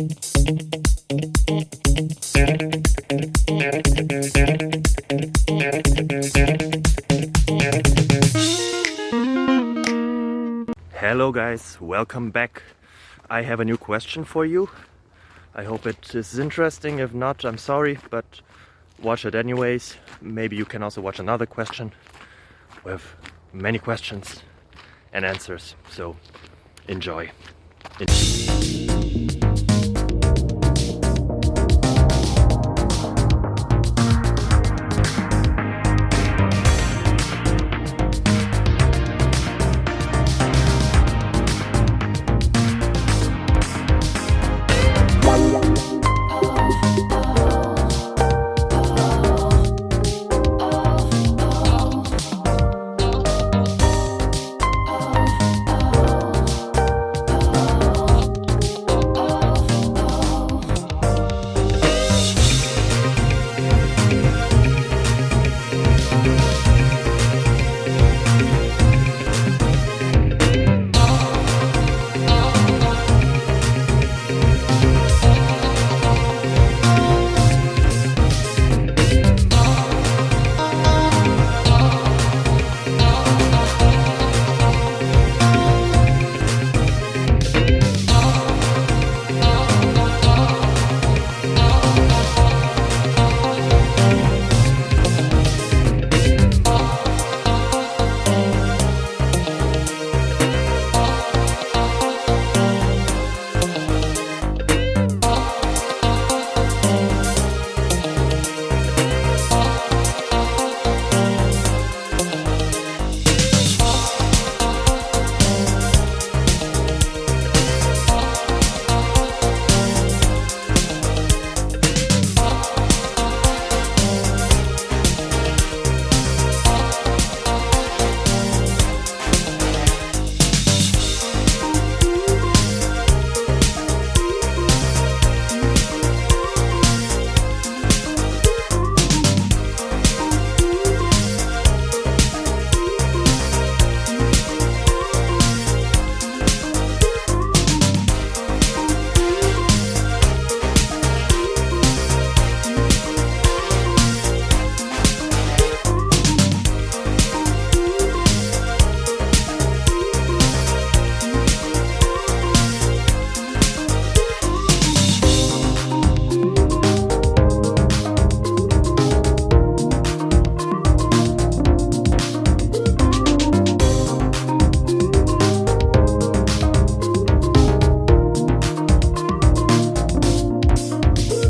Hello guys, welcome back. I have a new question for you. I hope it is interesting. If not, I'm sorry, but watch it anyways. Maybe you can also watch another question with many questions and answers. So enjoy.